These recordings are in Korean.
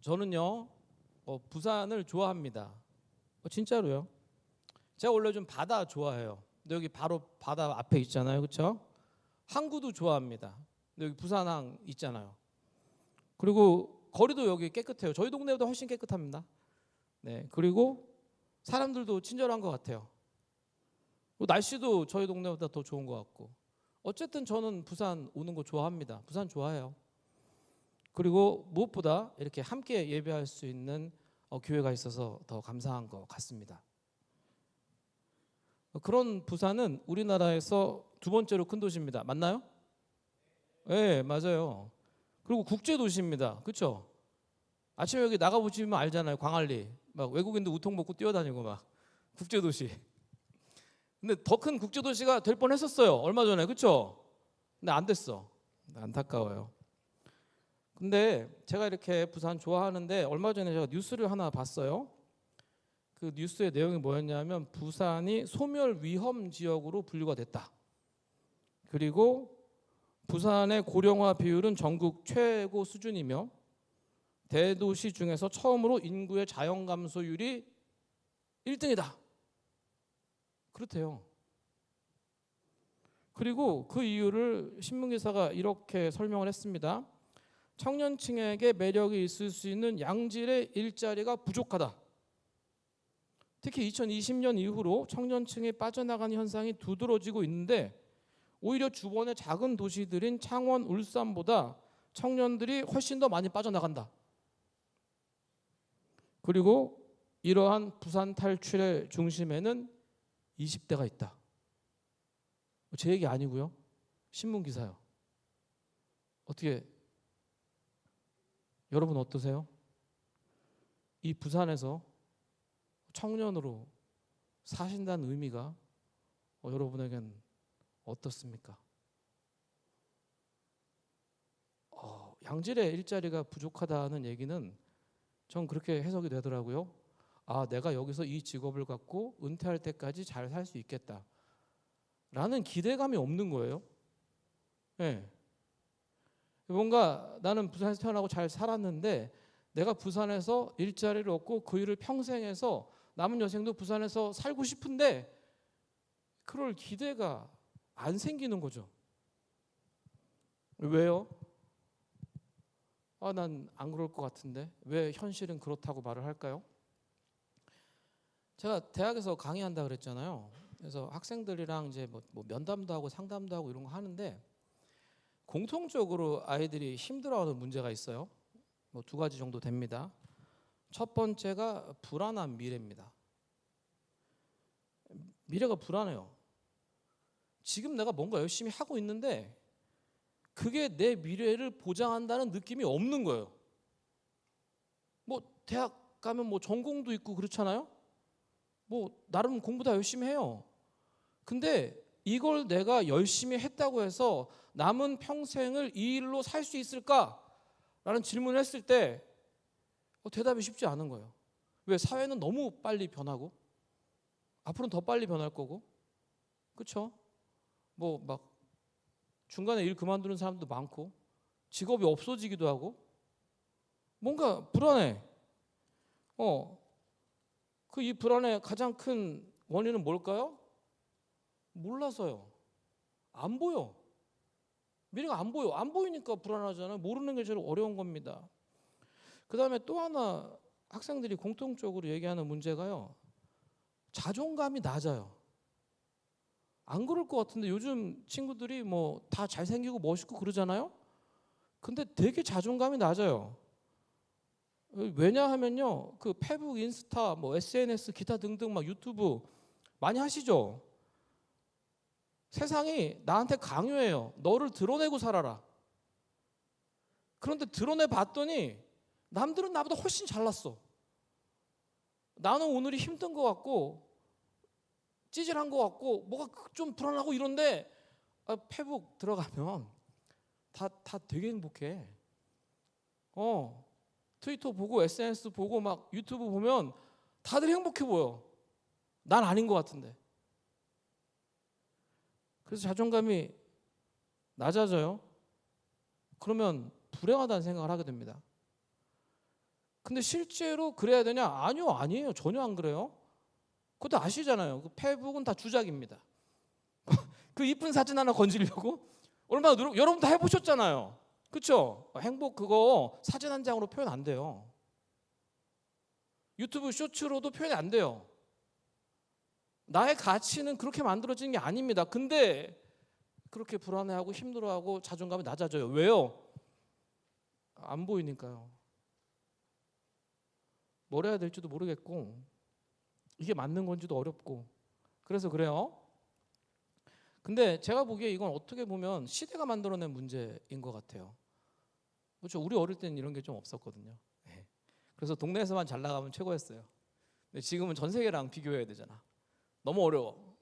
저는요 부산을 좋아합니다. 진짜로요. 제가 원래 좀 바다 좋아해요. 근데 여기 바로 바다 앞에 있잖아요, 그렇죠? 항구도 좋아합니다. 근데 여기 부산항 있잖아요. 그리고 거리도 여기 깨끗해요. 저희 동네보다 훨씬 깨끗합니다. 네, 그리고 사람들도 친절한 것 같아요. 날씨도 저희 동네보다 더 좋은 것 같고. 어쨌든 저는 부산 오는 거 좋아합니다. 부산 좋아해요. 그리고 무엇보다 이렇게 함께 예배할 수 있는 교회가 있어서 더 감사한 것 같습니다. 그런 부산은 우리나라에서 두 번째로 큰 도시입니다. 맞나요? 네, 맞아요. 그리고 국제 도시입니다. 그렇죠? 아침에 여기 나가 보시면 알잖아요. 광안리 막 외국인들 우통 먹고 뛰어다니고 막 국제 도시. 근데 더 큰 국제 도시가 될 뻔했었어요. 얼마 전에, 그렇죠? 근데 안 됐어. 안타까워요. 근데 제가 이렇게 부산 좋아하는데 얼마 전에 제가 뉴스를 하나 봤어요. 그 뉴스의 내용이 뭐였냐면 부산이 소멸 위험 지역으로 분류가 됐다. 그리고 부산의 고령화 비율은 전국 최고 수준이며 대도시 중에서 처음으로 인구의 자연 감소율이 1등이다. 그렇대요. 그리고 그 이유를 신문기사가 이렇게 설명을 했습니다. 청년층에게 매력이 있을 수 있는 양질의 일자리가 부족하다. 특히 2020년 이후로 청년층이 빠져나가는 현상이 두드러지고 있는데 오히려 주변의 작은 도시들인 창원, 울산보다 청년들이 훨씬 더 많이 빠져나간다. 그리고 이러한 부산 탈출의 중심에는 20대가 있다. 제 얘기 아니고요. 신문 기사요. 어떻게 여러분 어떠세요? 이 부산에서 청년으로 사신다는 의미가 여러분에겐 어떻습니까? 양질의 일자리가 부족하다는 얘기는 전 그렇게 해석이 되더라고요. 내가 여기서 이 직업을 갖고 은퇴할 때까지 잘 살 수 있겠다 라는 기대감이 없는 거예요. 네. 뭔가 나는 부산에서 태어나고 잘 살았는데 내가 부산에서 일자리를 얻고 그 일을 평생 해서 남은 여생도 부산에서 살고 싶은데 그럴 기대가 안 생기는 거죠. 왜요? 난 안 그럴 것 같은데 왜 현실은 그렇다고 말을 할까요? 제가 대학에서 강의한다 그랬잖아요. 그래서 학생들이랑 이제 뭐 면담도 하고 상담도 하고 이런 거 하는데 공통적으로 아이들이 힘들어하는 문제가 있어요. 두 가지 정도 됩니다. 첫 번째가 불안한 미래입니다. 미래가 불안해요. 지금 내가 뭔가 열심히 하고 있는데 그게 내 미래를 보장한다는 느낌이 없는 거예요. 대학 가면 전공도 있고 그렇잖아요. 나름 공부 다 열심히 해요. 근데 이걸 내가 열심히 했다고 해서 남은 평생을 이 일로 살 수 있을까라는 질문을 했을 때 대답이 쉽지 않은 거예요. 왜? 사회는 너무 빨리 변하고 앞으로는 더 빨리 변할 거고, 그렇죠? 막 중간에 일 그만두는 사람도 많고 직업이 없어지기도 하고 뭔가 불안해. 이 불안의 가장 큰 원인은 뭘까요? 몰라서요. 안 보여. 미래가 안 보여. 안 보이니까 불안하잖아요. 모르는 게 제일 어려운 겁니다. 그 다음에 또 하나 학생들이 공통적으로 얘기하는 문제가요. 자존감이 낮아요. 안 그럴 것 같은데 요즘 친구들이 다 잘생기고 멋있고 그러잖아요. 근데 되게 자존감이 낮아요. 왜냐하면요, 그 페북, 인스타, SNS, 기타 등등 유튜브 많이 하시죠. 세상이 나한테 강요해요. 너를 드러내고 살아라. 그런데 드러내 봤더니 남들은 나보다 훨씬 잘났어. 나는 오늘이 힘든 것 같고 찌질한 것 같고 뭐가 좀 불안하고 이런데 페북 들어가면 다 되게 행복해. 트위터 보고 SNS 보고 유튜브 보면 다들 행복해 보여. 난 아닌 것 같은데. 그래서 자존감이 낮아져요. 그러면 불행하다는 생각을 하게 됩니다. 근데 실제로 그래야 되냐? 아니요, 아니에요. 전혀 안 그래요. 그것도 아시잖아요. 그 페북은 다 주작입니다. 그 이쁜 사진 하나 건지려고 얼마나 여러분 다 해보셨잖아요. 그렇죠? 행복 그거 사진 한 장으로 표현 안 돼요. 유튜브 쇼츠로도 표현이 안 돼요. 나의 가치는 그렇게 만들어지는 게 아닙니다. 근데 그렇게 불안해하고 힘들어하고 자존감이 낮아져요. 왜요? 안 보이니까요. 뭘 해야 될지도 모르겠고 이게 맞는 건지도 어렵고 그래서 그래요. 근데 제가 보기에 이건 어떻게 보면 시대가 만들어낸 문제인 것 같아요. 그렇죠? 우리 어릴 때는 이런 게 좀 없었거든요. 그래서 동네에서만 잘 나가면 최고였어요. 근데 지금은 전 세계랑 비교해야 되잖아. 너무 어려워.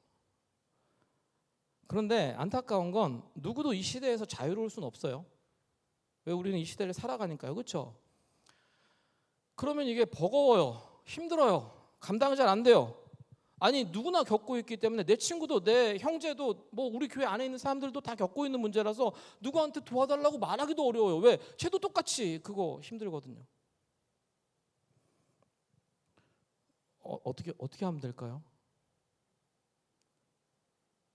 그런데 안타까운 건 누구도 이 시대에서 자유로울 수는 없어요. 왜? 우리는 이 시대를 살아가니까요. 그렇죠? 그러면 이게 버거워요. 힘들어요. 감당이 잘 안 돼요. 아니 누구나 겪고 있기 때문에 내 친구도 내 형제도 뭐 우리 교회 안에 있는 사람들도 다 겪고 있는 문제라서 누구한테 도와달라고 말하기도 어려워요. 왜? 쟤도 똑같이 그거 힘들거든요. 어떻게 하면 될까요?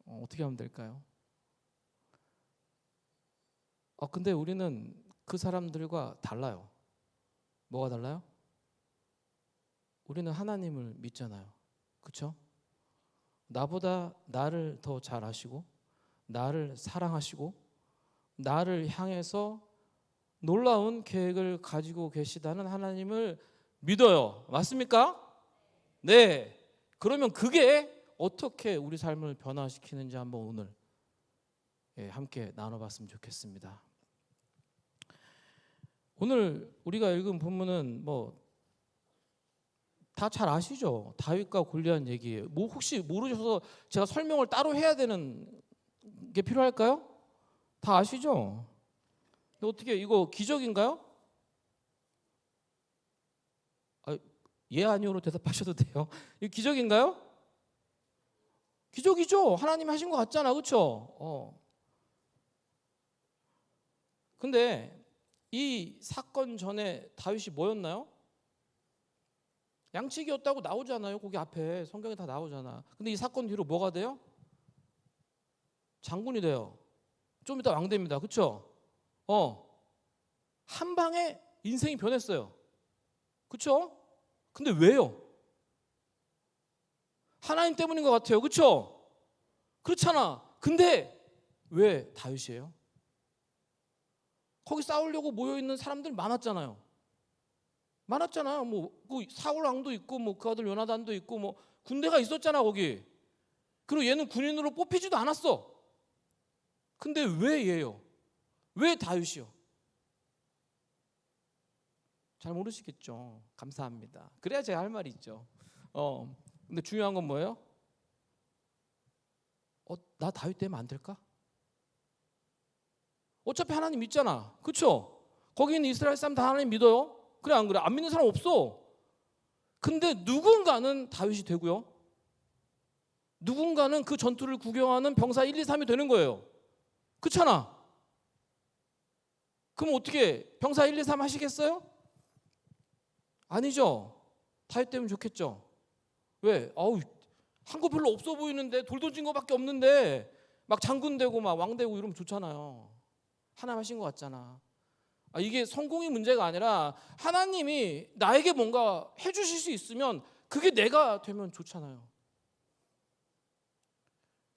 어떻게 하면 될까요? 근데 우리는 그 사람들과 달라요. 뭐가 달라요? 우리는 하나님을 믿잖아요. 그렇죠? 나보다 나를 더 잘 아시고 나를 사랑하시고 나를 향해서 놀라운 계획을 가지고 계시다는 하나님을 믿어요. 맞습니까? 네. 그러면 그게 어떻게 우리 삶을 변화시키는지 한번 오늘 함께 나눠봤으면 좋겠습니다. 오늘 우리가 읽은 본문은 뭐 다 잘 아시죠? 다윗과 골리앗 얘기예요. 뭐 혹시 모르셔서 제가 설명을 따로 해야 되는 게 필요할까요? 다 아시죠? 근데 어떻게 이거 기적인가요? 예 아니오로 대답하셔도 돼요. 이거 기적인가요? 기적이죠. 하나님이 하신 것 같잖아. 그렇죠? 근데 이 사건 전에 다윗이 뭐였나요? 양치기였다고 나오잖아요. 거기 앞에 성경에 다 나오잖아. 근데 이 사건 뒤로 뭐가 돼요? 장군이 돼요. 좀 이따 왕 됩니다. 그렇죠? 한 방에 인생이 변했어요. 그렇죠? 근데 왜요? 하나님 때문인 것 같아요. 그렇죠? 그렇잖아. 근데 왜 다윗이에요? 거기 싸우려고 모여있는 사람들 많았잖아요. 뭐 사울 왕도 있고 뭐 그 아들 요나단도 있고 뭐 군대가 있었잖아 거기. 그리고 얘는 군인으로 뽑히지도 않았어. 근데 왜 얘요? 왜 다윗이요? 잘 모르시겠죠. 감사합니다. 그래야 제가 할 말이 있죠. 근데 중요한 건 뭐예요? 나 다윗 되면 안 될까? 어차피 하나님 믿잖아. 그렇죠? 거기 있는 이스라엘 사람 다 하나님 믿어요. 그래 안 그래? 안 믿는 사람 없어. 근데 누군가는 다윗이 되고요. 누군가는 그 전투를 구경하는 병사 1, 2, 3이 되는 거예요. 그렇잖아. 그럼 어떻게 병사 1, 2, 3 하시겠어요? 아니죠. 다윗 되면 좋겠죠. 왜? 한 거 별로 없어 보이는데 돌 던진 거밖에 없는데 막 장군 되고 막 왕 되고 이러면 좋잖아요. 하나님 하신 것 같잖아. 이게 성공이 문제가 아니라 하나님이 나에게 뭔가 해주실 수 있으면 그게 내가 되면 좋잖아요.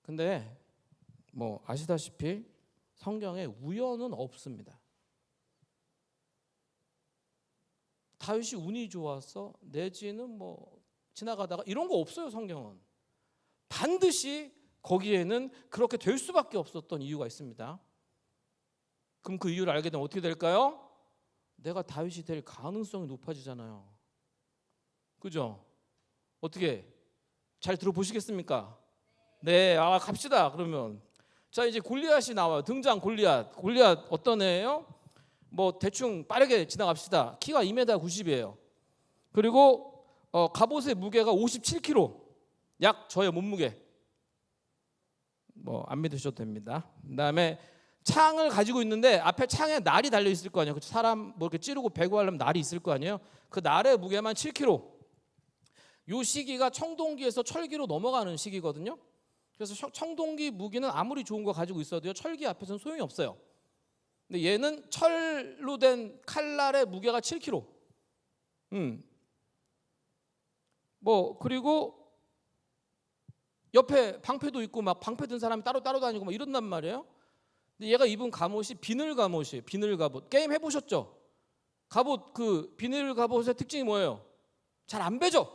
근데 뭐 아시다시피 성경에 우연은 없습니다. 다윗이 운이 좋아서 내지는 뭐 지나가다가 이런 거 없어요. 성경은 반드시 거기에는 그렇게 될 수밖에 없었던 이유가 있습니다. 그럼 그 이유를 알게 되면 어떻게 될까요? 내가 다윗이 될 가능성이 높아지잖아요. 그죠? 어떻게 잘 들어보시겠습니까? 네, 갑시다. 그러면 자 이제 골리앗이 나와요. 등장 골리앗 어떤 애예요? 뭐 대충 빠르게 지나갑시다. 키가 2m 90이에요. 그리고 갑옷의 무게가 57kg. 약 저의 몸무게. 뭐 안 믿으셔도 됩니다. 그다음에 창을 가지고 있는데 앞에 창에 날이 달려 있을 거 아니에요. 사람 뭐 이렇게 찌르고 배구하려면 날이 있을 거 아니에요. 그 날의 무게만 7kg. 요 시기가 청동기에서 철기로 넘어가는 시기거든요. 그래서 청동기 무기는 아무리 좋은 거 가지고 있어도요, 철기 앞에서는 소용이 없어요. 근데 얘는 철로 된 칼날의 무게가 7kg. 뭐 그리고 옆에 방패도 있고 막 방패 든 사람이 따로 다니고 막 이런단 말이에요. 근데 얘가 입은 갑옷이 비늘 갑옷이에요. 비늘 갑옷. 게임 해보셨죠? 갑옷, 그 비늘 갑옷의 특징이 뭐예요? 잘 안 베죠?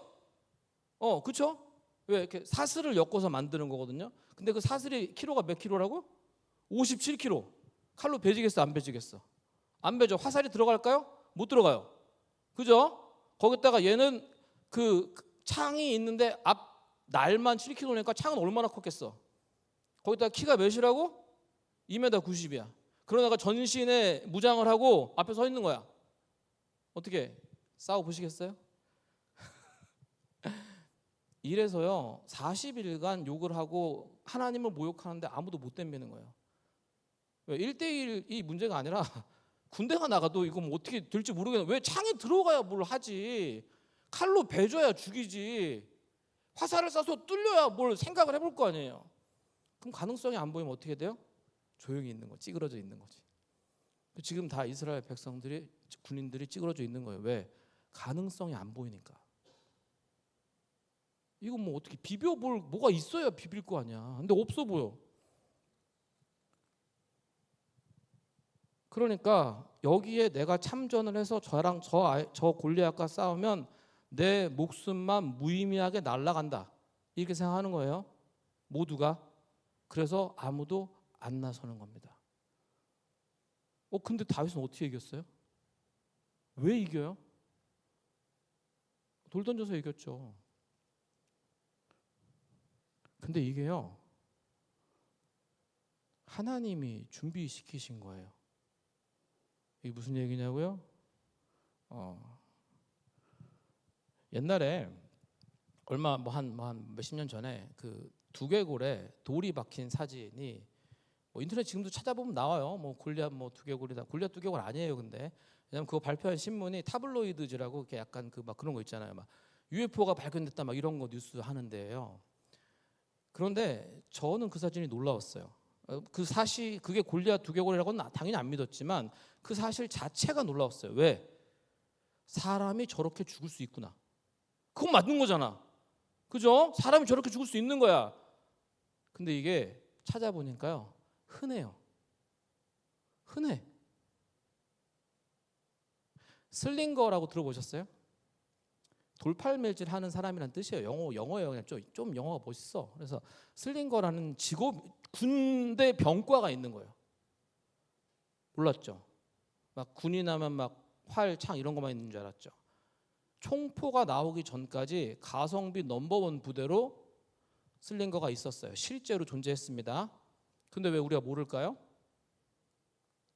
그쵸? 왜 이렇게 사슬을 엮어서 만드는 거거든요. 근데 그 사슬이 키로가 몇 킬로라고? 57kg. 칼로 베지겠어, 안 베지겠어? 안 베죠. 화살이 들어갈까요? 못 들어가요. 그죠? 거기다가 얘는 그 창이 있는데 앞 날만 7kg니까 창은 얼마나 컸겠어? 거기다가 키가 몇이라고? 2m 90이야. 그러다가 전신에 무장을 하고 앞에 서 있는 거야. 어떻게 싸워 보시겠어요? 이래서요 40일간 욕을 하고 하나님을 모욕하는데 아무도 못 덤비는 거예요. 왜? 1대1이 문제가 아니라 군대가 나가도 이거 뭐 어떻게 될지 모르겠는데 왜 창에 들어가야 뭘 하지? 칼로 베줘야 죽이지. 화살을 쏴서 뚫려야 뭘 생각을 해볼 거 아니에요. 그럼 가능성이 안 보이면 어떻게 돼요? 조용히 있는 거, 찌그러져 있는 거지. 지금 다 이스라엘 백성들이, 군인들이 찌그러져 있는 거예요. 왜? 가능성이 안 보이니까. 이거 뭐 어떻게 비벼볼 뭐가 있어야 비빌 거 아니야. 근데 없어 보여. 그러니까 여기에 내가 참전을 해서 저랑 저 골리앗과 싸우면 내 목숨만 무의미하게 날아간다. 이렇게 생각하는 거예요. 모두가. 그래서 아무도 안 나서는 겁니다. 근데 다윗은 어떻게 이겼어요? 왜 이겨요? 돌 던져서 이겼죠. 근데 이게요, 하나님이 준비시키신 거예요. 이게 무슨 얘기냐고요? 옛날에 얼마 한 몇십 년 전에 그 두개골에 돌이 박힌 사진이 뭐 인터넷 지금도 찾아보면 나와요. 뭐 골리앗 뭐 두개골이다. 골리앗 두개골 아니에요. 근데 왜냐면 그거 발표한 신문이 타블로이드즈라고 이렇게 약간 그 막 그런 거 있잖아요. 막 UFO가 발견됐다 막 이런 거 뉴스 하는데요. 그런데 저는 그 사진이 놀라웠어요. 그 사실 그게 골리앗 두개골이라고는 당연히 안 믿었지만 그 사실 자체가 놀라웠어요. 왜? 사람이 저렇게 죽을 수 있구나. 그건 맞는 거잖아. 그죠? 사람이 저렇게 죽을 수 있는 거야. 근데 이게 찾아보니까요, 흔해요. 흔해. 슬링거라고 들어보셨어요? 돌팔매질 하는 사람이란 뜻이에요. 영어예요. 그냥 좀 영어가 멋있어. 그래서 슬링거라는 직업, 군대 병과가 있는 거예요. 몰랐죠? 막 군이 나면 막 활, 창 이런 것만 있는 줄 알았죠. 총포가 나오기 전까지 가성비 넘버원 부대로 슬링거가 있었어요. 실제로 존재했습니다. 근데 왜 우리가 모를까요?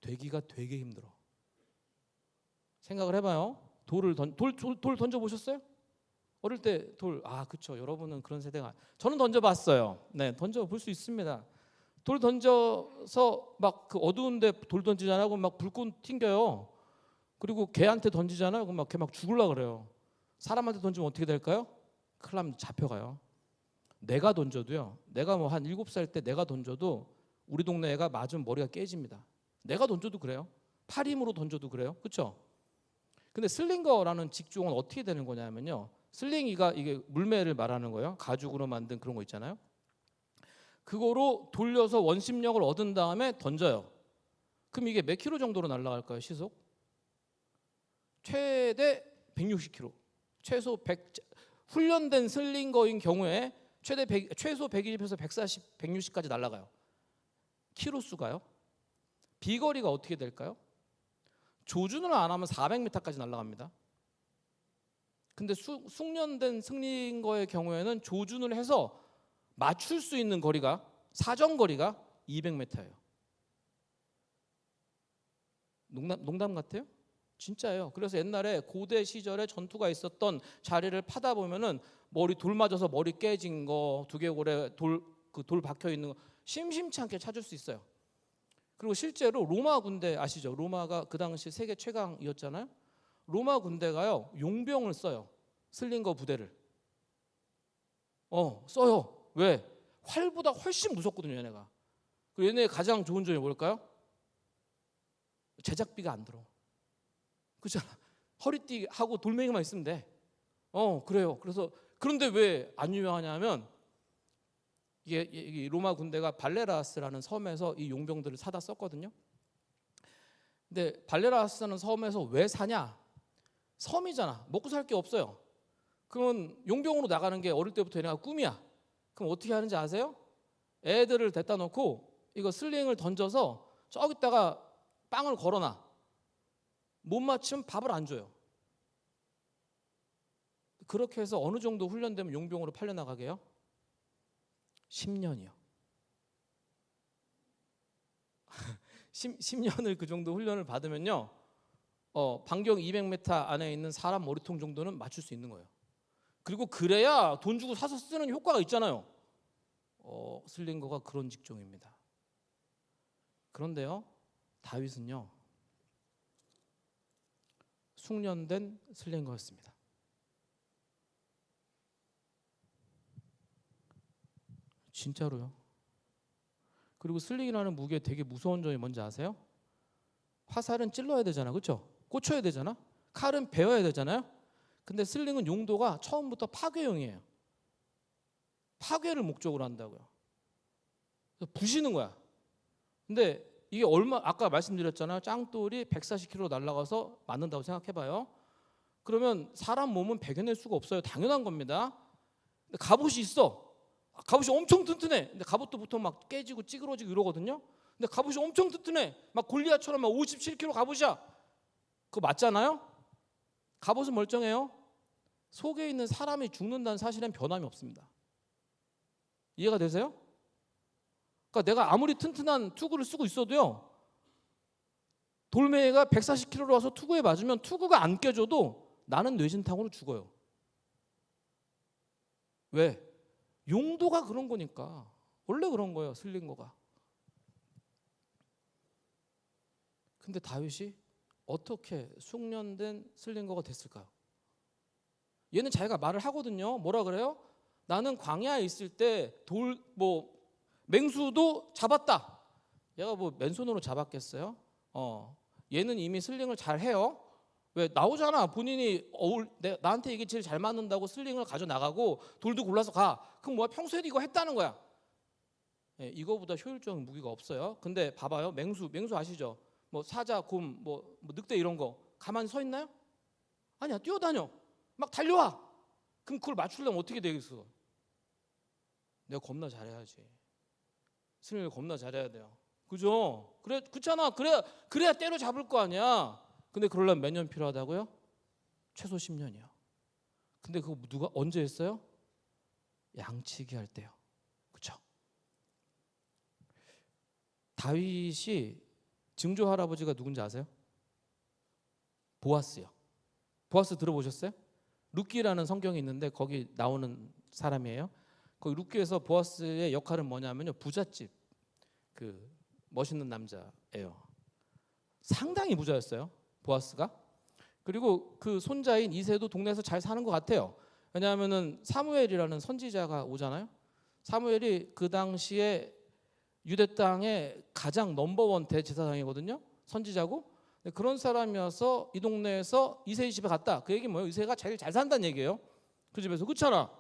되기가 되게 힘들어. 생각을 해봐요. 돌 던져보셨어요? 어릴 때 돌, 그쵸. 여러분은 그런 세대가. 저는 던져봤어요. 네, 던져볼 수 있습니다. 돌 던져서 막 그 어두운데 돌 던지잖아요. 그럼 막 불꽃 튕겨요. 그리고 개한테 던지잖아요. 그럼 막 걔 막 죽을라 그래요. 사람한테 던지면 어떻게 될까요? 큰일 나면 잡혀가요. 내가 던져도요. 내가 뭐 한 7살 때 내가 던져도 우리 동네 애가 맞으면 머리가 깨집니다. 내가 던져도 그래요. 팔 힘으로 던져도 그래요. 그렇죠? 근데 슬링거라는 직종은 어떻게 되는 거냐면요. 슬링이가 이게 물매를 말하는 거예요. 가죽으로 만든 그런 거 있잖아요. 그거로 돌려서 원심력을 얻은 다음에 던져요. 그럼 이게 몇 킬로 정도로 날아갈까요? 시속? 최대 160km. 최소 100. 훈련된 슬링거인 경우에 최소 120에서 140, 160까지 날아가요. 키로 수가요. 비거리가 어떻게 될까요? 조준을 안 하면 400m까지 날아갑니다. 근데 숙련된 슬링거의 경우에는 조준을 해서 맞출 수 있는 거리가, 사정거리가 200m예요. 농담 같아요? 진짜예요. 그래서 옛날에 고대 시절에 전투가 있었던 자리를 파다 보면은 돌 맞아서 머리 깨진 거, 두개골에 돌 박혀 있는 거 심심치 않게 찾을 수 있어요. 그리고 실제로 로마 군대 아시죠? 로마가 그 당시 세계 최강이었잖아요. 로마 군대가요 용병을 써요. 슬링거 부대를 써요. 왜? 활보다 훨씬 무섭거든요 얘네가. 그리고 얘네 가장 좋은 점이 뭘까요? 제작비가 안 들어. 그렇잖아. 허리띠 하고 돌멩이만 있으면 돼. 그래요. 그래서 그런데 왜 안 유명하냐면 이게 로마 군대가 발레라스라는 섬에서 이 용병들을 사다 썼거든요. 근데 발레라스라는 섬에서 왜 사냐? 섬이잖아. 먹고 살 게 없어요. 그러면 용병으로 나가는 게 어릴 때부터 얘네가 꿈이야. 그럼 어떻게 하는지 아세요? 애들을 데려다 놓고 이거 슬링을 던져서 저기다가 빵을 걸어놔. 못 맞추면 밥을 안 줘요. 그렇게 해서 어느 정도 훈련되면 용병으로 팔려나가게요? 10년이요. 10년을 그 정도 훈련을 받으면요, 반경 200m 안에 있는 사람 머리통 정도는 맞출 수 있는 거예요. 그리고 그래야 돈 주고 사서 쓰는 효과가 있잖아요. 슬링거가 그런 직종입니다. 그런데요, 다윗은요 숙련된 슬링거였습니다. 진짜로요. 그리고 슬링이라는 무기에 되게 무서운 점이 뭔지 아세요? 화살은 찔러야 되잖아, 그렇죠? 꽂혀야 되잖아. 칼은 베어야 되잖아요. 근데 슬링은 용도가 처음부터 파괴용이에요. 파괴를 목적으로 한다고요. 그래서 부시는 거야. 근데 이게 아까 말씀드렸잖아요. 짱돌이 140km 날아가서 맞는다고 생각해봐요. 그러면 사람 몸은 배겨낼 수가 없어요. 당연한 겁니다. 근데 갑옷이 있어. 갑옷이 엄청 튼튼해. 근데 갑옷도 보통 막 깨지고 찌그러지고 이러거든요. 근데 갑옷이 엄청 튼튼해. 막 골리앗처럼 막 57kg 갑옷이야. 그거 맞잖아요? 갑옷은 멀쩡해요. 속에 있는 사람이 죽는다는 사실엔 변함이 없습니다. 이해가 되세요? 그러니까 내가 아무리 튼튼한 투구를 쓰고 있어도요, 돌멩이가 140kg로 와서 투구에 맞으면 투구가 안 깨져도 나는 뇌진탕으로 죽어요. 왜? 용도가 그런 거니까. 원래 그런 거예요, 슬링거가. 근데 다윗이 어떻게 숙련된 슬링거가 됐을까요? 얘는 자기가 말을 하거든요. 뭐라 그래요? 나는 광야에 있을 때 맹수도 잡았다. 얘가 뭐 맨손으로 잡았겠어요? 얘는 이미 슬링을 잘 해요. 왜? 나오잖아. 본인이 나한테 이게 제일 잘 맞는다고 슬링을 가져 나가고 돌도 골라서 가. 그럼 뭐야? 평소에도 이거 했다는 거야. 예, 이거보다 효율적인 무기가 없어요. 근데 봐봐요. 맹수 아시죠? 뭐 사자, 곰, 뭐 늑대 이런 거 가만히 서 있나요? 아니야. 뛰어다녀. 막 달려와. 그럼 그걸 맞추려면 어떻게 되겠어? 내가 겁나 잘해야지. 슬링을 겁나 잘해야 돼요. 그죠? 그렇잖아. 그래야 때려 잡을 거 아니야. 근데 그러려면 몇 년 필요하다고요? 최소 10년이요. 근데 그거 누가 언제 했어요? 양치기 할 때요. 그렇죠? 다윗이 증조 할아버지가 누군지 아세요? 보아스요. 보아스 들어보셨어요? 룻기라는 성경이 있는데 거기 나오는 사람이에요. 거기 룻기에서 보아스의 역할은 뭐냐면요, 부잣집 그 멋있는 남자예요. 상당히 부자였어요, 보아스가. 그리고 그 손자인 이새도 동네에서 잘 사는 것 같아요. 왜냐하면은 사무엘이라는 선지자가 오잖아요. 사무엘이 그 당시에 유대 땅의 가장 넘버원 대제사장이거든요. 선지자고. 그런 사람이어서 이 동네에서 이새 집에 갔다. 그 얘기 뭐예요? 이새가 제일 잘 산다는 얘기예요. 그 집에서. 그렇잖아.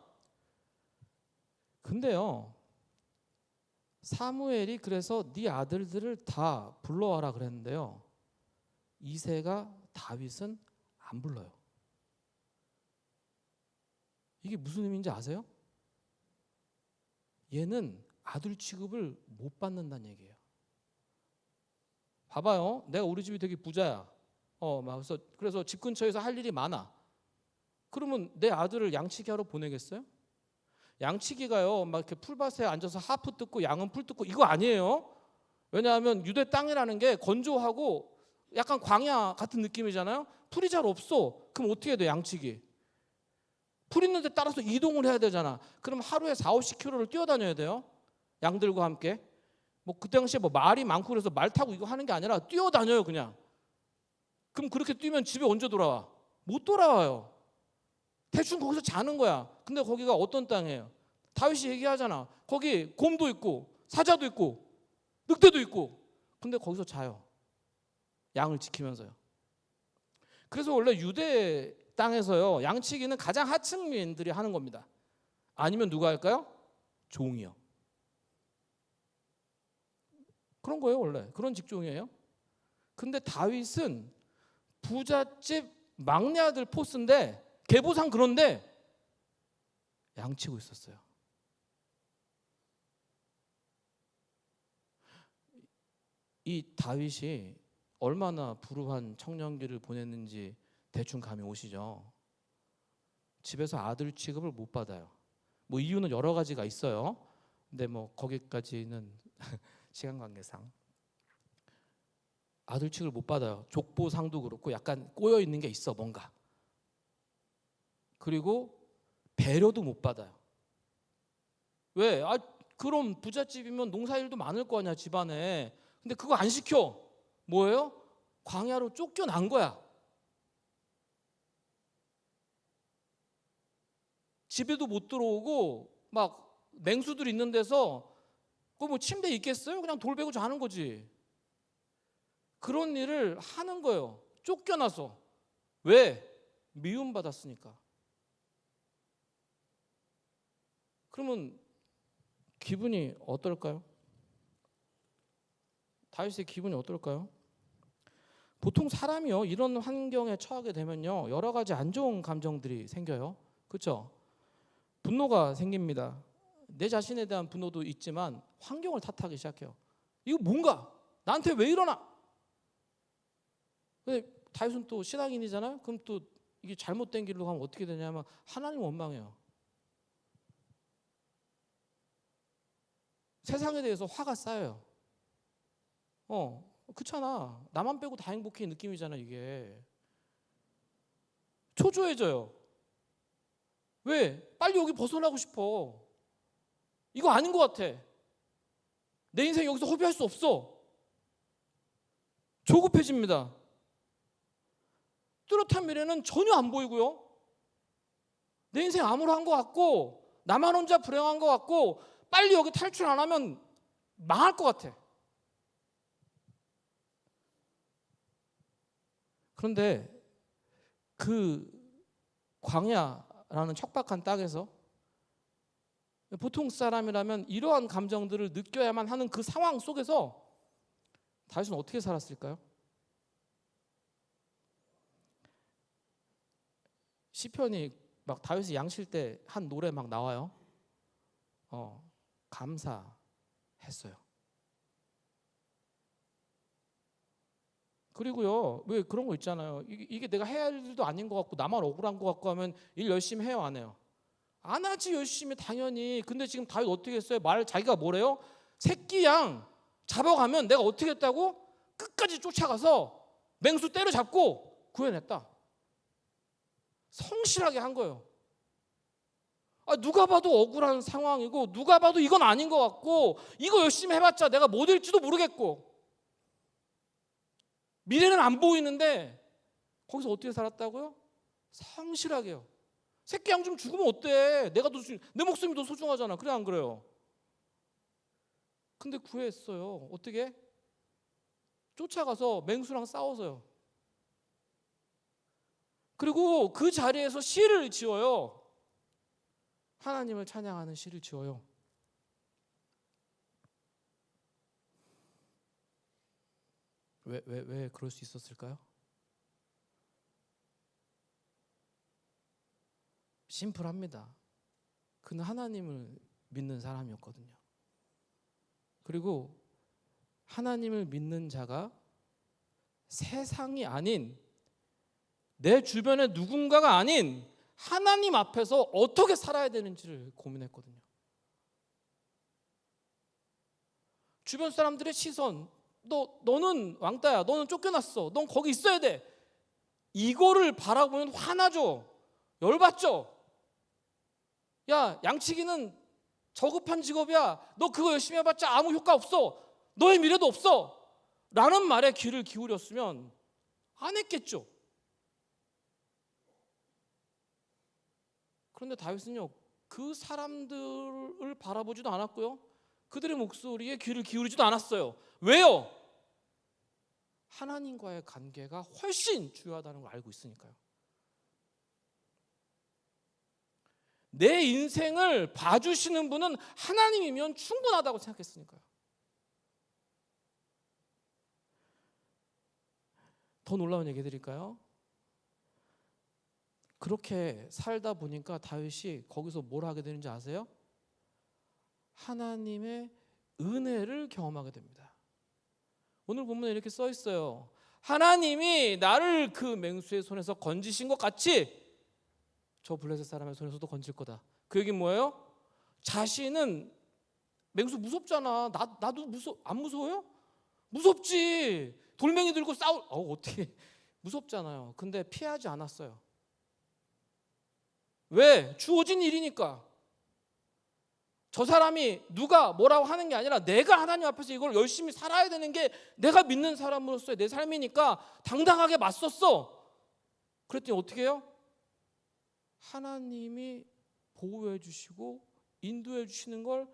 근데요, 사무엘이 그래서 네 아들들을 다 불러와라 그랬는데요, 이새가 다윗은 안 불러요. 이게 무슨 의미인지 아세요? 얘는 아들 취급을 못 받는다는 얘기예요. 봐봐요. 내가 우리 집이 되게 부자야. 그래서 집 근처에서 할 일이 많아. 그러면 내 아들을 양치기 하러 보내겠어요? 양치기가요, 막 이렇게 풀밭에 앉아서 하프 뜯고 양은 풀 뜯고 이거 아니에요. 왜냐하면 유대 땅이라는 게 건조하고 약간 광야 같은 느낌이잖아요. 풀이 잘 없어. 그럼 어떻게 해야 돼, 양치기? 풀 있는 데 따라서 이동을 해야 되잖아. 그럼 하루에 4, 50km를 뛰어다녀야 돼요. 양들과 함께. 뭐 그때 당시에 뭐 말이 많고 그래서 말 타고 이거 하는 게 아니라 뛰어다녀요 그냥. 그럼 그렇게 뛰면 집에 언제 돌아와? 못 돌아와요. 대충 거기서 자는 거야. 근데 거기가 어떤 땅이에요? 다윗이 얘기하잖아. 거기 곰도 있고 사자도 있고 늑대도 있고. 근데 거기서 자요. 양을 지키면서요. 그래서 원래 유대 땅에서요, 양치기는 가장 하층민들이 하는 겁니다. 아니면 누가 할까요? 종이요. 그런 거예요, 원래. 그런 직종이에요. 근데 다윗은 부잣집 막내 아들 포스인데, 계보상 그런데 양치고 있었어요. 이 다윗이 얼마나 불우한 청년기를 보냈는지 대충 감이 오시죠. 집에서 아들 취급을 못 받아요. 뭐 이유는 여러 가지가 있어요. 근데 뭐 거기까지는 시간 관계상 아들 취급을 못 받아요. 족보상도 그렇고 약간 꼬여 있는 게 있어 뭔가. 그리고 배려도 못 받아요. 왜? 그럼 부잣집이면 농사일도 많을 거 아니야 집안에. 근데 그거 안 시켜. 뭐예요? 광야로 쫓겨난 거야. 집에도 못 들어오고 막 맹수들 있는 데서 그 뭐 침대 있겠어요? 그냥 돌 베고 자는 거지. 그런 일을 하는 거예요. 쫓겨나서. 왜? 미움받았으니까. 그러면 기분이 어떨까요? 다윗의 기분이 어떨까요? 보통 사람이요 이런 환경에 처하게 되면요 여러 가지 안 좋은 감정들이 생겨요. 그렇죠? 분노가 생깁니다. 내 자신에 대한 분노도 있지만 환경을 탓하기 시작해요. 이거 뭔가 나한테 왜 이러나? 근데 다윗은 또 신앙인이잖아요. 그럼 또 이게 잘못된 길로 가면 어떻게 되냐면 하나님 원망해요. 세상에 대해서 화가 쌓여요. 그렇잖아. 나만 빼고 다 행복해 느낌이잖아 이게. 초조해져요. 왜? 빨리 여기 벗어나고 싶어. 이거 아닌 것 같아. 내 인생 여기서 허비할 수 없어. 조급해집니다. 뚜렷한 미래는 전혀 안 보이고요. 내 인생 암울한 것 같고 나만 혼자 불행한 것 같고 빨리 여기 탈출 안 하면 망할 것 같아. 그런데 그 광야라는 척박한 땅에서 보통 사람이라면 이러한 감정들을 느껴야만 하는 그 상황 속에서 다윗은 어떻게 살았을까요? 시편이 막 다윗이 양칠 때 한 노래 막 나와요. 감사했어요. 그리고요 왜 그런 거 있잖아요. 이게 내가 해야 할 일도 아닌 것 같고 나만 억울한 것 같고 하면 일 열심히 해요 안 해요? 안 하지 열심히 당연히. 근데 지금 다윗 어떻게 했어요? 자기가 뭐래요? 새끼 양 잡아가면 내가 어떻게 했다고? 끝까지 쫓아가서 맹수 때려잡고 구해냈다. 성실하게 한 거예요. 누가 봐도 억울한 상황이고 누가 봐도 이건 아닌 것 같고 이거 열심히 해봤자 내가 뭐 될지도 모르겠고 미래는 안 보이는데 거기서 어떻게 살았다고요? 성실하게요. 새끼 양 좀 죽으면 어때? 내 목숨이 더 소중하잖아. 그래 안 그래요? 근데 구했어요. 어떻게? 쫓아가서 맹수랑 싸워서요. 그리고 그 자리에서 시를 지어요. 하나님을 찬양하는 시를 지어요. 왜 그럴 수 있었을까요? 심플합니다. 그는 하나님을 믿는 사람이었거든요. 그리고 하나님을 믿는 자가 세상이 아닌 내 주변의 누군가가 아닌 하나님 앞에서 어떻게 살아야 되는지를 고민했거든요. 주변 사람들의 시선, 너는 왕따야, 너는 쫓겨났어, 넌 거기 있어야 돼. 이거를 바라보면 화나죠. 열받죠. 야, 양치기는 저급한 직업이야. 너 그거 열심히 해봤자 아무 효과 없어. 너의 미래도 없어 라는 말에 귀를 기울였으면 안 했겠죠. 그런데 다윗은요, 그 사람들을 바라보지도 않았고요, 그들의 목소리에 귀를 기울이지도 않았어요. 왜요? 하나님과의 관계가 훨씬 중요하다는 걸 알고 있으니까요. 내 인생을 봐주시는 분은 하나님이면 충분하다고 생각했으니까요. 더 놀라운 얘기 해드릴까요? 그렇게 살다 보니까 다윗이 거기서 뭘 하게 되는지 아세요? 하나님의 은혜를 경험하게 됩니다. 오늘 본문에 이렇게 써 있어요. 하나님이 나를 그 맹수의 손에서 건지신 것 같이 저 블레셋 사람의 손에서도 건질 거다. 그 얘기는 뭐예요? 자신은 맹수 무섭잖아. 나도 안 무서워요? 무섭지. 돌멩이 들고 어떻게 무섭잖아요. 근데 피하지 않았어요. 왜? 주어진 일이니까. 저 사람이 누가 뭐라고 하는 게 아니라 내가 하나님 앞에서 이걸 열심히 살아야 되는 게 내가 믿는 사람으로서의 내 삶이니까 당당하게 맞섰어. 그랬더니 어떻게 해요? 하나님이 보호해 주시고 인도해 주시는 걸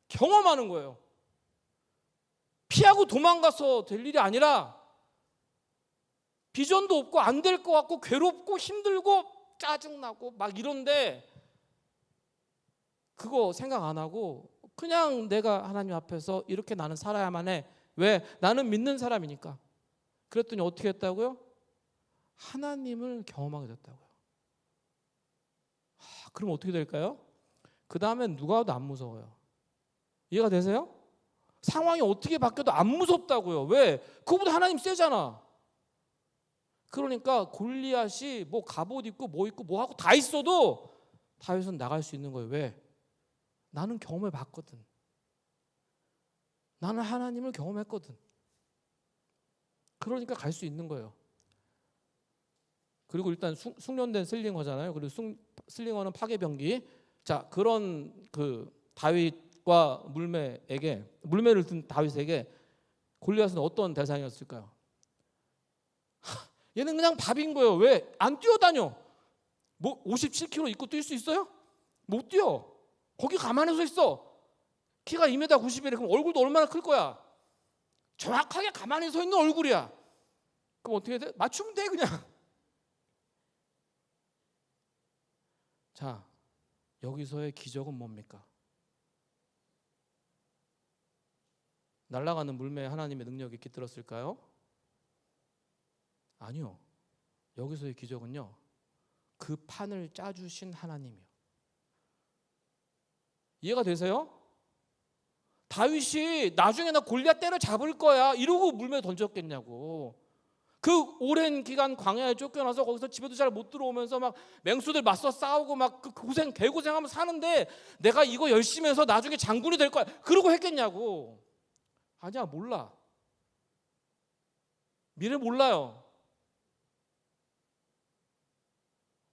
경험하는 거예요. 피하고 도망가서 될 일이 아니라 비전도 없고 안 될 것 같고 괴롭고 힘들고 짜증나고 막 이런데 그거 생각 안 하고 그냥 내가 하나님 앞에서 이렇게 나는 살아야만 해. 왜? 나는 믿는 사람이니까. 그랬더니 어떻게 했다고요? 하나님을 경험하게 됐다고요. 그럼 어떻게 될까요? 그 다음엔 누가 와도 안 무서워요. 이해가 되세요? 상황이 어떻게 바뀌어도 안 무섭다고요. 왜? 그거보다 하나님 세잖아. 그러니까 골리앗이 뭐 갑옷 입고 뭐 입고 뭐 하고 다 있어도 다윗은 나갈 수 있는 거예요. 왜? 나는 경험해 봤거든. 나는 하나님을 경험했거든. 그러니까 갈 수 있는 거예요. 그리고 일단 숙련된 슬링어잖아요. 그리고 슬링어는 파괴병기. 자, 그런 그 다윗과 물매를 든 다윗에게 골리앗은 어떤 대상이었을까요? 얘는 그냥 밥인 거예요. 왜? 안 뛰어다녀. 뭐 57kg 입고 뛸 수 있어요? 못 뛰어. 거기 가만히 서 있어. 키가 2m 90이래. 그럼 얼굴도 얼마나 클 거야? 정확하게 가만히 서 있는 얼굴이야. 그럼 어떻게 돼? 맞추면 돼 그냥. 자, 여기서의 기적은 뭡니까? 날아가는 물매에 하나님의 능력이 깃들었을까요? 아니요. 여기서의 기적은요, 그 판을 짜주신 하나님이요. 이해가 되세요? 다윗이 나중에 나 골리앗 때려잡을 거야 이러고 물매에 던졌겠냐고. 그 오랜 기간 광야에 쫓겨나서 거기서 집에도 잘 못 들어오면서 막 맹수들 맞서 싸우고 막 그 개고생하면서 사는데 내가 이거 열심히 해서 나중에 장군이 될 거야 그러고 했겠냐고. 아니야, 몰라. 미래 몰라요.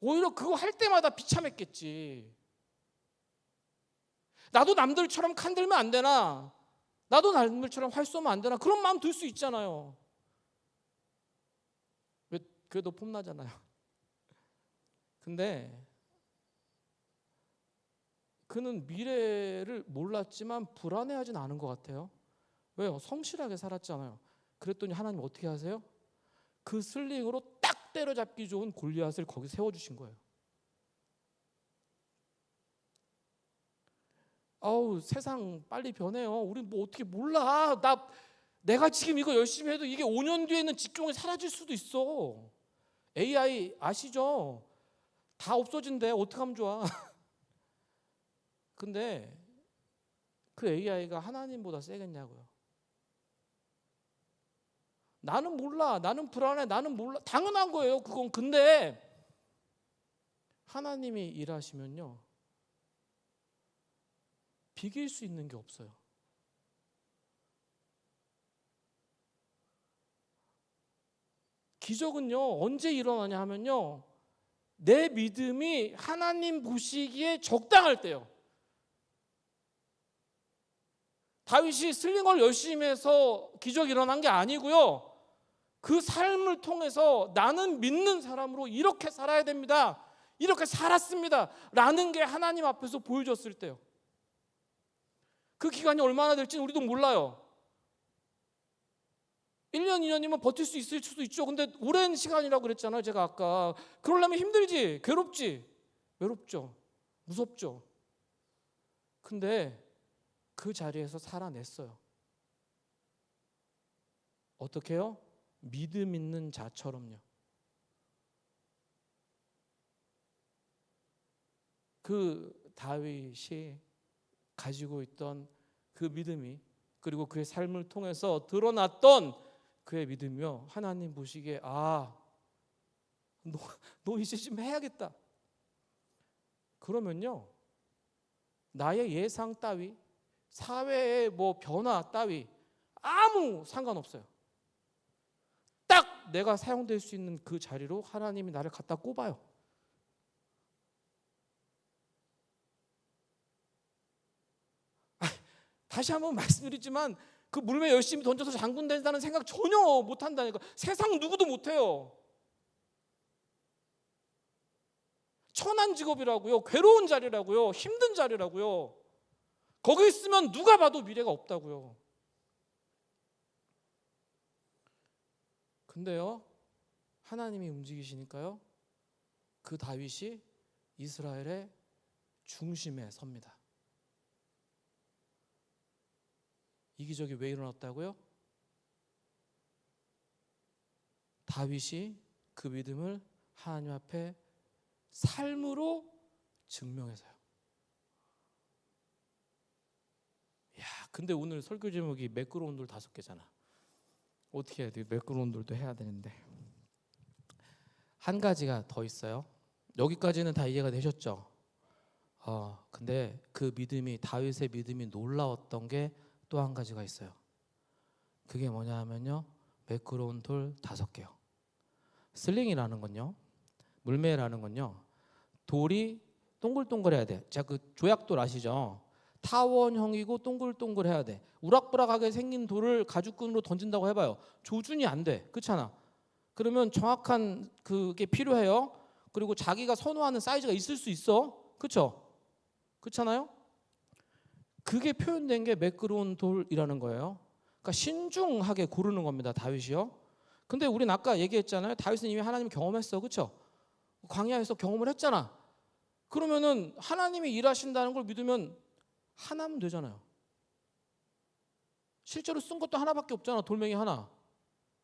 오히려 그거 할 때마다 비참했겠지. 나도 남들처럼 칸들면 안 되나? 나도 남들처럼 활 쏘면 안 되나? 그런 마음 들 수 있잖아요. 왜? 그래도 폼나잖아요. 근데 그는 미래를 몰랐지만 불안해하진 않은 것 같아요. 왜요? 성실하게 살았잖아요. 그랬더니 하나님 어떻게 하세요? 그 슬링으로 딱 때려잡기 좋은 골리앗을 거기 세워주신 거예요. 아우, 세상 빨리 변해요. 우리 뭐 어떻게 몰라. 내가 지금 이거 열심히 해도 이게 5년 뒤에는 직종이 사라질 수도 있어. AI 아시죠? 다 없어진대. 어떡하면 좋아. 근데 그 AI가 하나님보다 세겠냐고요. 나는 몰라. 나는 불안해. 나는 몰라. 당연한 거예요. 그건. 근데 하나님이 일하시면요, 비길 수 있는 게 없어요. 기적은요, 언제 일어나냐 하면요, 내 믿음이 하나님 보시기에 적당할 때요. 다윗이 슬링을 열심히 해서 기적이 일어난 게 아니고요. 그 삶을 통해서 나는 믿는 사람으로 이렇게 살아야 됩니다, 이렇게 살았습니다 라는 게 하나님 앞에서 보여줬을 때요. 그 기간이 얼마나 될지는 우리도 몰라요. 1년, 2년이면 버틸 수 있을 수도 있죠. 근데 오랜 시간이라고 그랬잖아요, 제가 아까. 그러려면 힘들지, 괴롭지, 외롭죠, 무섭죠. 근데 그 자리에서 살아냈어요. 어떻게 해요? 믿음 있는 자처럼요. 그 다윗이 가지고 있던 그 믿음이, 그리고 그의 삶을 통해서 드러났던 그의 믿음이요, 하나님 보시기에 너 이제 좀 해야겠다. 그러면요, 나의 예상 따위, 사회의 뭐 변화 따위 아무 상관없어요. 딱 내가 사용될 수 있는 그 자리로 하나님이 나를 갖다 꼽아요. 다시 한번 말씀드리지만 그 물매 열심히 던져서 장군 된다는 생각 전혀 못한다니까. 세상 누구도 못해요. 천한 직업이라고요, 괴로운 자리라고요, 힘든 자리라고요. 거기 있으면 누가 봐도 미래가 없다고요. 근데요, 하나님이 움직이시니까요, 그 다윗이 이스라엘의 중심에 섭니다. 이 기적이 왜 일어났다고요? 다윗이 그 믿음을 하나님 앞에 삶으로 증명해서요. 야, 근데 오늘 설교 제목이 매끄러운 돌 5개잖아. 어떻게 해야 돼? 매끄러운 돌도 해야 되는데. 한 가지가 더 있어요. 여기까지는 다 이해가 되셨죠? 근데 그 믿음이, 다윗의 믿음이 놀라웠던 게 또 한 가지가 있어요. 그게 뭐냐 하면요, 매끄러운 돌 5개요. 슬링이라는 건요, 물매라는 건요, 돌이 동글동글해야 돼. 자, 그 조약돌 아시죠? 타원형이고 동글동글해야 돼. 우락부락하게 생긴 돌을 가죽끈으로 던진다고 해봐요. 조준이 안 돼. 그렇잖아. 그러면 정확한 그게 필요해요. 그리고 자기가 선호하는 사이즈가 있을 수 있어. 그렇죠? 그렇잖아요? 그게 표현된 게 매끄러운 돌이라는 거예요. 그러니까 신중하게 고르는 겁니다, 다윗이요. 근데 우린 아까 얘기했잖아요. 다윗은 이미 하나님 경험했어. 그렇죠? 광야에서 경험을 했잖아. 그러면은 하나님이 일하신다는 걸 믿으면 하나면 되잖아요. 실제로 쓴 것도 하나밖에 없잖아, 돌멩이 하나.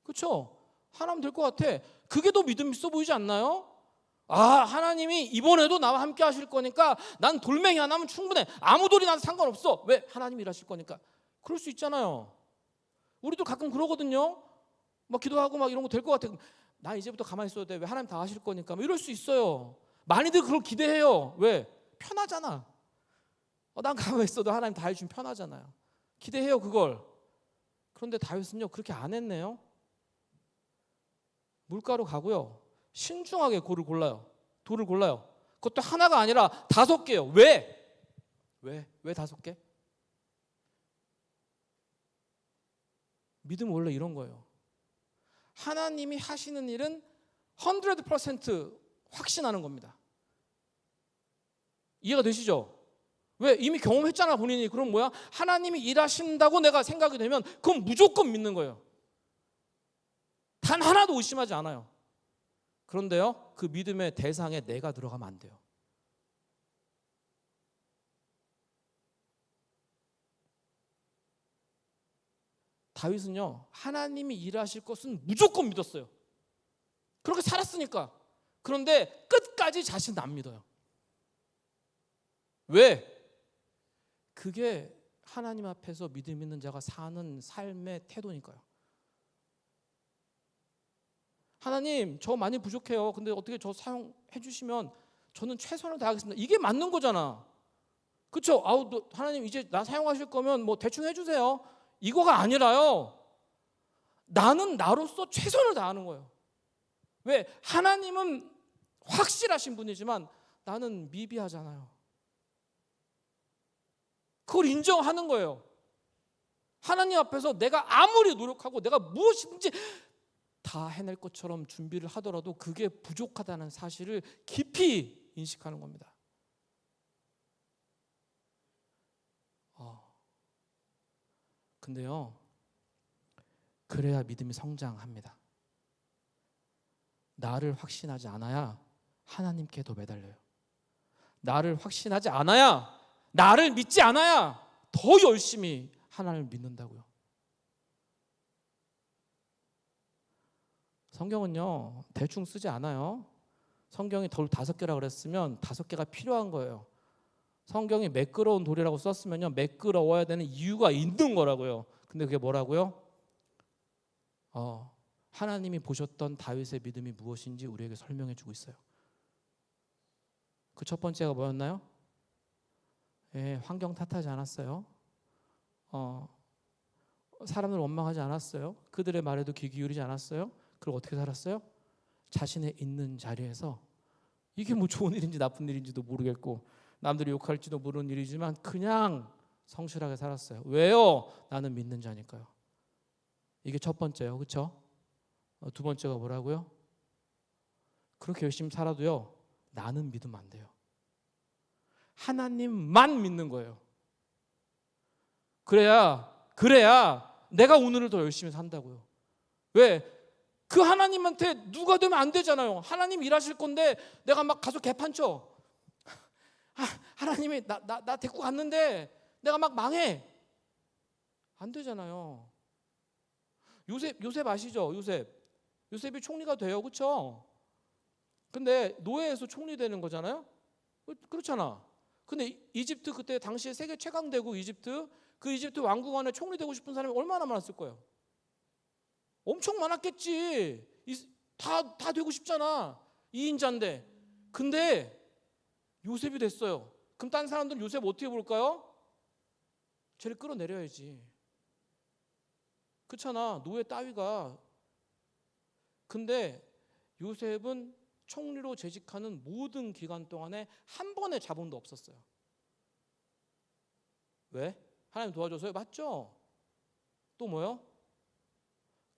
그렇죠? 하나면 될 것 같아. 그게 더 믿음 있어 보이지 않나요? 하나님이 이번에도 나와 함께 하실 거니까 난 돌멩이 하나면 충분해. 아무 돌이 나도 상관없어. 왜? 하나님이 일하실 거니까. 그럴 수 있잖아요. 우리도 가끔 그러거든요. 막 기도하고 막 이런 거 될 것 같아. 나 이제부터 가만히 있어야 돼. 왜? 하나님 다 하실 거니까. 뭐 이럴 수 있어요. 많이들 그걸 기대해요. 왜? 편하잖아. 난 가만히 있어도 하나님 다 해주면 편하잖아요. 기대해요, 그걸. 그런데 다윗은요, 그렇게 안 했네요. 물가로 가고요, 신중하게 돌을 골라요. 그것도 하나가 아니라 5개요. 왜? 왜 5개? 믿음은 원래 이런 거예요. 하나님이 하시는 일은 100% 확신하는 겁니다. 이해가 되시죠? 왜? 이미 경험했잖아, 본인이. 그럼 뭐야? 하나님이 일하신다고 내가 생각이 되면 그건 무조건 믿는 거예요. 단 하나도 의심하지 않아요. 그런데요, 그 믿음의 대상에 내가 들어가면 안 돼요. 다윗은요, 하나님이 일하실 것은 무조건 믿었어요. 그렇게 살았으니까. 그런데 끝까지 자신은 안 믿어요. 왜? 그게 하나님 앞에서 믿음 있는 자가 사는 삶의 태도니까요. 하나님, 저 많이 부족해요. 근데 어떻게 저 사용해 주시면 저는 최선을 다하겠습니다. 이게 맞는 거잖아. 그렇죠? 하나님 이제 나 사용하실 거면 뭐 대충 해주세요. 이거가 아니라요, 나는 나로서 최선을 다하는 거예요. 왜? 하나님은 확실하신 분이지만 나는 미비하잖아요. 그걸 인정하는 거예요. 하나님 앞에서 내가 아무리 노력하고 내가 무엇이든지 다 해낼 것처럼 준비를 하더라도 그게 부족하다는 사실을 깊이 인식하는 겁니다. 근데요, 그래야 믿음이 성장합니다. 나를 확신하지 않아야 하나님께 더 매달려요. 나를 확신하지 않아야, 나를 믿지 않아야 더 열심히 하나님을 믿는다고요. 성경은요, 대충 쓰지 않아요. 성경이 돌 5개라 그랬으면 5개가 필요한 거예요. 성경이 매끄러운 돌이라고 썼으면요, 매끄러워야 되는 이유가 있는 거라고요. 근데 그게 뭐라고요? 하나님이 보셨던 다윗의 믿음이 무엇인지 우리에게 설명해 주고 있어요. 그 첫 번째가 뭐였나요? 환경 탓하지 않았어요. 사람을 원망하지 않았어요. 그들의 말에도 귀 기울이지 않았어요. 그리고 어떻게 살았어요? 자신의 있는 자리에서, 이게 뭐 좋은 일인지 나쁜 일인지도 모르겠고 남들이 욕할지도 모르는 일이지만 그냥 성실하게 살았어요. 왜요? 나는 믿는 자니까요. 이게 첫 번째예요. 그렇죠? 두 번째가 뭐라고요? 그렇게 열심히 살아도요, 나는 믿으면 안 돼요. 하나님만 믿는 거예요. 그래야 내가 오늘을 더 열심히 산다고요. 왜? 그 하나님한테 누가 되면 안 되잖아요. 하나님 일하실 건데 내가 막 가서 개판쳐. 하나님이 나 데리고 갔는데 내가 막 망해. 안 되잖아요. 요셉 아시죠? 요셉이 총리가 돼요. 그렇죠? 근데 노예에서 총리 되는 거잖아요. 그렇잖아. 근데 이집트, 그때 당시에 세계 최강대국 이집트, 그 이집트 왕국 안에 총리 되고 싶은 사람이 얼마나 많았을 거예요? 엄청 많았겠지. 다 되고 싶잖아. 2인자인데. 근데 요셉이 됐어요. 그럼 딴 사람들은 요셉 어떻게 볼까요? 쟤를 끌어내려야지. 그렇잖아. 노예 따위가. 근데 요셉은 총리로 재직하는 모든 기간 동안에 한 번의 자본도 없었어요. 왜? 하나님 도와줘서요? 맞죠? 또 뭐요?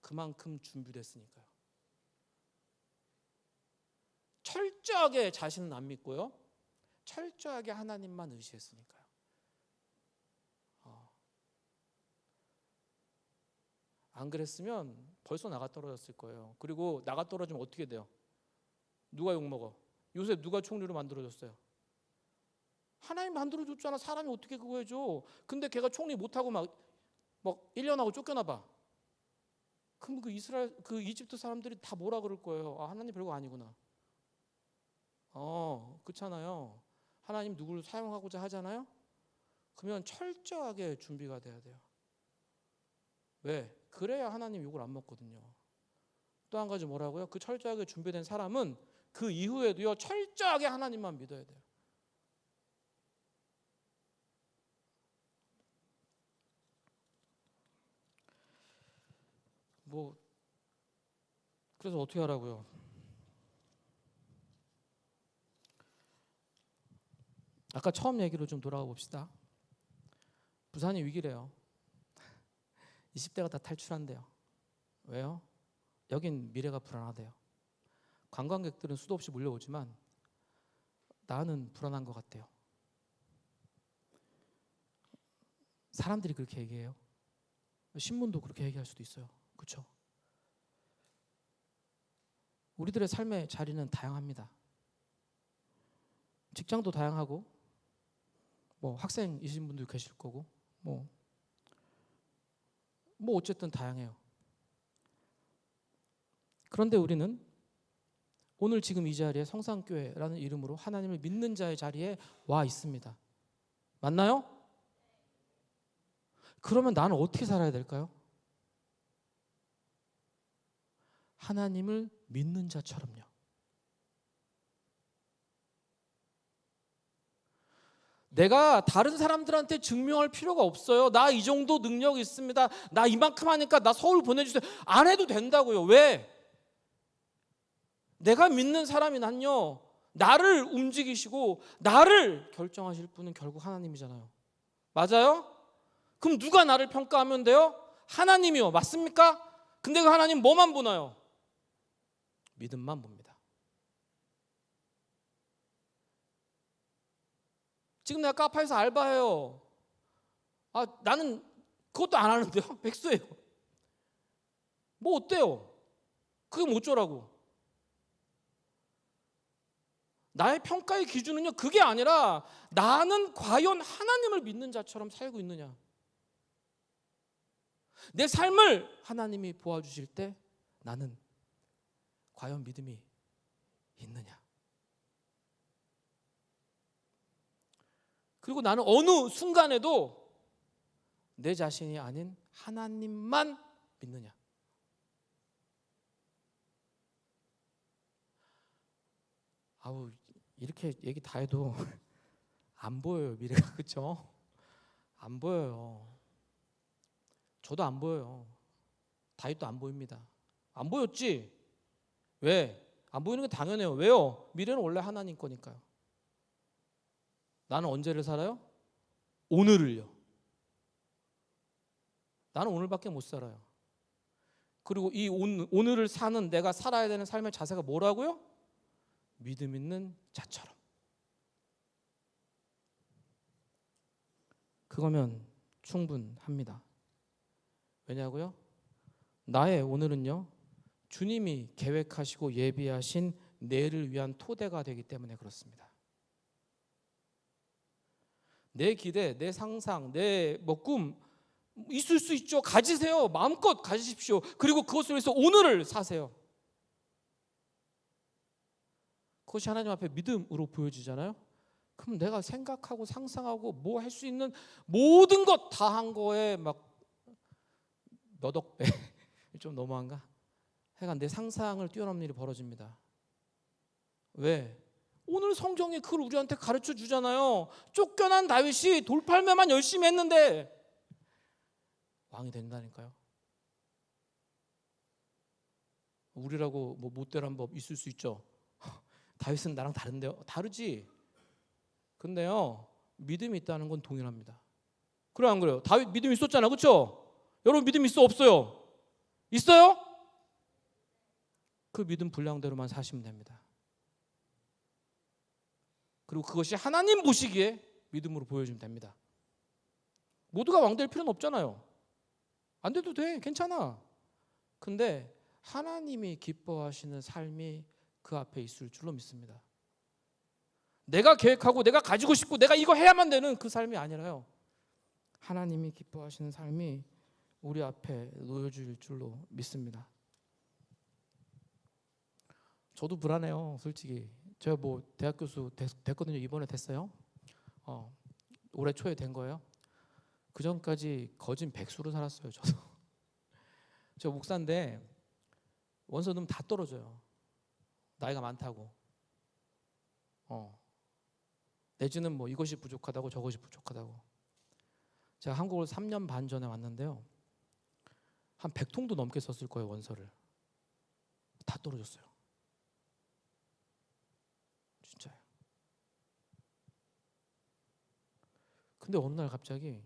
그만큼 준비됐으니까요. 철저하게 자신은 안 믿고요, 철저하게 하나님만 의지했으니까요. 안 그랬으면 벌써 나가 떨어졌을 거예요. 그리고 나가 떨어지면 어떻게 돼요? 누가 욕먹어? 요셉 누가 총리로 만들어줬어요? 하나님 만들어줬잖아. 사람이 어떻게 그거 해줘? 근데 걔가 총리 못하고 막 1년 하고 쫓겨나봐. 그럼 그 이집트 사람들이 다 뭐라 그럴 거예요? 하나님 별거 아니구나. 그렇잖아요. 하나님 누구를 사용하고자 하잖아요. 그러면 철저하게 준비가 돼야 돼요. 왜? 그래야 하나님 욕을 안 먹거든요. 또 한 가지 뭐라고요? 그 철저하게 준비된 사람은 그 이후에도요, 철저하게 하나님만 믿어야 돼요. 그래서 어떻게 하라고요? 아까 처음 얘기로 좀 돌아가 봅시다. 부산이 위기래요. 20대가 다 탈출한대요. 왜요? 여긴 미래가 불안하대요. 관광객들은 수도 없이 몰려오지만 나는 불안한 것 같대요. 사람들이 그렇게 얘기해요. 신문도 그렇게 얘기할 수도 있어요. 그렇죠? 우리들의 삶의 자리는 다양합니다. 직장도 다양하고, 학생이신 분도 계실 거고, 어쨌든 다양해요. 그런데 우리는 오늘 지금 이 자리에 성산교회라는 이름으로 하나님을 믿는 자의 자리에 와 있습니다. 맞나요? 그러면 나는 어떻게 살아야 될까요? 하나님을 믿는 자처럼요. 내가 다른 사람들한테 증명할 필요가 없어요. 나 이 정도 능력이 있습니다. 나 이만큼 하니까 나 서울 보내주세요. 안 해도 된다고요. 왜? 내가 믿는 사람이란요, 나를 움직이시고 나를 결정하실 분은 결국 하나님이잖아요. 맞아요? 그럼 누가 나를 평가하면 돼요? 하나님이요. 맞습니까? 근데 그 하나님 뭐만 보나요? 믿음만 봅니다. 지금 내가 카페에서 알바해요. 나는 그것도 안 하는데요. 백수예요. 뭐 어때요? 그게 뭐 어쩌라고? 나의 평가의 기준은요, 그게 아니라 나는 과연 하나님을 믿는 자처럼 살고 있느냐. 내 삶을 하나님이 보아주실 때 나는 과연 믿음이 있느냐. 그리고 나는 어느 순간에도 내 자신이 아닌 하나님만 믿느냐. 이렇게 얘기 다 해도 안 보여요, 미래가. 그렇죠? 안 보여요. 저도 안 보여요. 다윗도 안 보입니다. 안 보였지? 왜? 안 보이는 게 당연해요. 왜요? 미래는 원래 하나님 거니까요. 나는 언제를 살아요? 오늘을요. 나는 오늘밖에 못 살아요. 그리고 이 오늘을 사는 내가 살아야 되는 삶의 자세가 뭐라고요? 믿음 있는 자처럼. 그거면 충분합니다. 왜냐고요? 나의 오늘은요, 주님이 계획하시고 예비하신 내일을 위한 토대가 되기 때문에 그렇습니다. 내 기대, 내 상상, 내 꿈 있을 수 있죠. 가지세요. 마음껏 가지십시오. 그리고 그것을 위해서 오늘을 사세요. 그것이 하나님 앞에 믿음으로 보여지잖아요. 그럼 내가 생각하고 상상하고 뭐 할 수 있는 모든 것 다 한 거에 막 몇 억 배 좀 너무한가? 하여간 내 상상을 뛰어넘는 일이 벌어집니다. 왜? 오늘 성경이 그걸 우리한테 가르쳐 주잖아요. 쫓겨난 다윗이 돌팔매만 열심히 했는데 왕이 된다니까요. 우리라고 뭐 못되란 법 있을 수 있죠. 다윗은 나랑 다른데요? 다르지. 근데요, 믿음이 있다는 건 동일합니다. 그래 안 그래요? 다윗 믿음 있었잖아, 그렇죠? 여러분 믿음 있어 없어요? 있어요? 그 믿음 분량대로만 사시면 됩니다. 그리고 그것이 하나님 보시기에 믿음으로 보여주면 됩니다. 모두가 왕 될 필요는 없잖아요. 안 돼도 돼, 괜찮아. 근데 하나님이 기뻐하시는 삶이 그 앞에 있을 줄로 믿습니다. 내가 계획하고 내가 가지고 싶고 내가 이거 해야만 되는 그 삶이 아니라요, 하나님이 기뻐하시는 삶이 우리 앞에 놓여질 줄로 믿습니다. 저도 불안해요, 솔직히. 제가 뭐 대학 교수 됐거든요. 이번에 됐어요. 올해 초에 된 거예요. 그 전까지 거진 백수로 살았어요, 저도. 저 목사인데 원서 넣으면 다 떨어져요. 나이가 많다고. 내지는 뭐 이것이 부족하다고 저것이 부족하다고. 제가 한국을 3년 반 전에 왔는데요, 한 100통도 넘게 썼을 거예요, 원서를. 다 떨어졌어요. 진짜요. 근데 어느 날 갑자기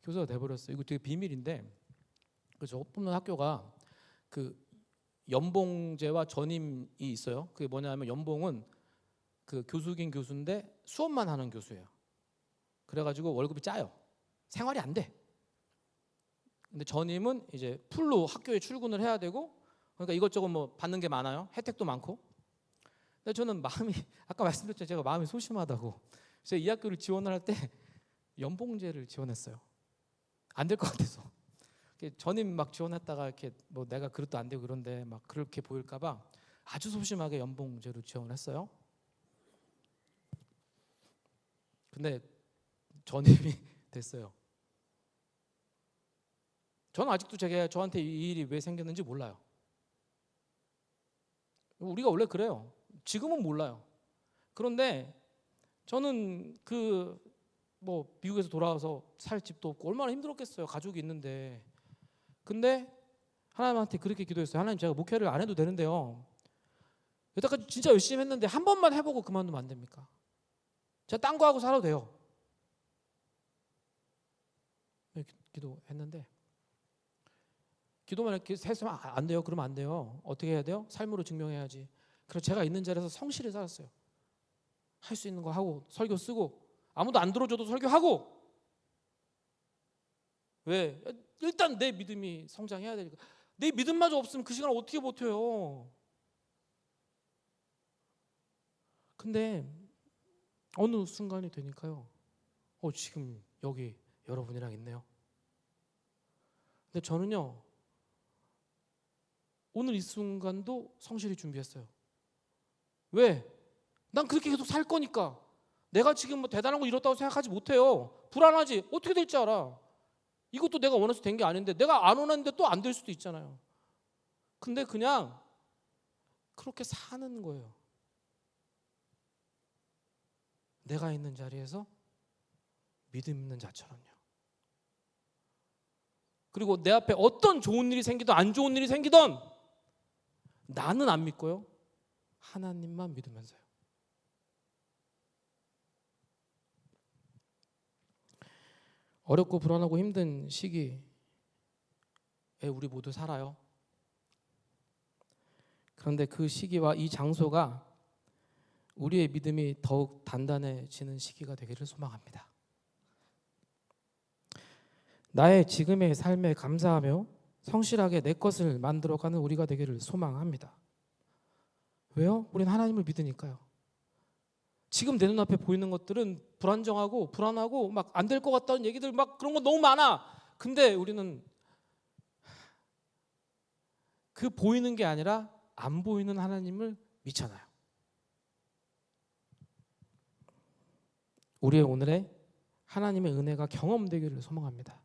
교수가 돼버렸어요. 이거 되게 비밀인데, 저 뽑는 학교가 그 연봉제와 전임이 있어요. 그게 뭐냐면, 연봉은 그 교수긴 교수인데 수업만 하는 교수예요. 그래가지고 월급이 짜요. 생활이 안 돼. 근데 전임은 이제 풀로 학교에 출근을 해야 되고, 그러니까 이것저것 뭐 받는 게 많아요. 혜택도 많고. 근데 저는 마음이, 아까 말씀드렸죠, 제가 마음이 소심하다고. 제가 이 학교를 지원을 할 때 연봉제를 지원했어요. 안 될 것 같아서. 전임 막 지원했다가 이렇게 뭐 내가 그릇도 안 되고 그런데 막 그렇게 보일까봐 아주 소심하게 연봉제로 지원했어요. 근데 전임이 됐어요. 저는 아직도 저한테 이 일이 왜 생겼는지 몰라요. 우리가 원래 그래요. 지금은 몰라요. 그런데 저는 뭐 미국에서 돌아와서 살 집도 없고 얼마나 힘들었겠어요. 가족이 있는데. 근데 하나님한테 그렇게 기도했어요. 하나님, 제가 목회를 안 해도 되는데요, 여태까지 진짜 열심히 했는데 한 번만 해보고 그만두면 안 됩니까? 제가 딴 거 하고 살아도 돼요. 기도했는데 기도만 이렇게 했으면 안 돼요. 그러면 안 돼요. 어떻게 해야 돼요? 삶으로 증명해야지. 그래서 제가 있는 자리에서 성실히 살았어요. 할 수 있는 거 하고 설교 쓰고 아무도 안 들어줘도 설교하고. 왜? 일단 내 믿음이 성장해야 되니까. 내 믿음마저 없으면 그 시간을 어떻게 버텨요? 근데 어느 순간이 되니까요. 지금 여기 여러분이랑 있네요. 근데 저는요. 오늘 이 순간도 성실히 준비했어요. 왜? 난 그렇게 계속 살 거니까. 내가 지금 뭐 대단한 거 이뤘다고 생각하지 못해요. 불안하지? 어떻게 될지 알아. 이것도 내가 원해서 된 게 아닌데 내가 안 원하는데 또 안 될 수도 있잖아요. 근데 그냥 그렇게 사는 거예요. 내가 있는 자리에서 믿음 있는 자처럼요. 그리고 내 앞에 어떤 좋은 일이 생기든 안 좋은 일이 생기든 나는 안 믿고요. 하나님만 믿으면서요. 어렵고 불안하고 힘든 시기에 우리 모두 살아요. 그런데 그 시기와 이 장소가 우리의 믿음이 더욱 단단해지는 시기가 되기를 소망합니다. 나의 지금의 삶에 감사하며 성실하게 내 것을 만들어가는 우리가 되기를 소망합니다. 왜요? 우린 하나님을 믿으니까요. 지금 내 눈앞에 보이는 것들은 불안정하고 불안하고 막 안 될 것 같다는 얘기들 막 그런 거 너무 많아. 근데 우리는 그 보이는 게 아니라 안 보이는 하나님을 믿잖아요. 우리의 오늘의 하나님의 은혜가 경험되기를 소망합니다.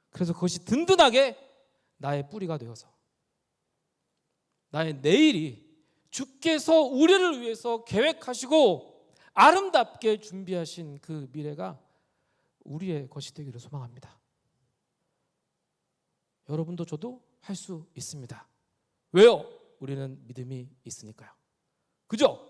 그래서 그것이 든든하게 나의 뿌리가 되어서 나의 내일이 주께서 우리를 위해서 계획하시고 아름답게 준비하신 그 미래가 우리의 것이 되기를 소망합니다. 여러분도 저도 할 수 있습니다. 왜요? 우리는 믿음이 있으니까요. 그죠?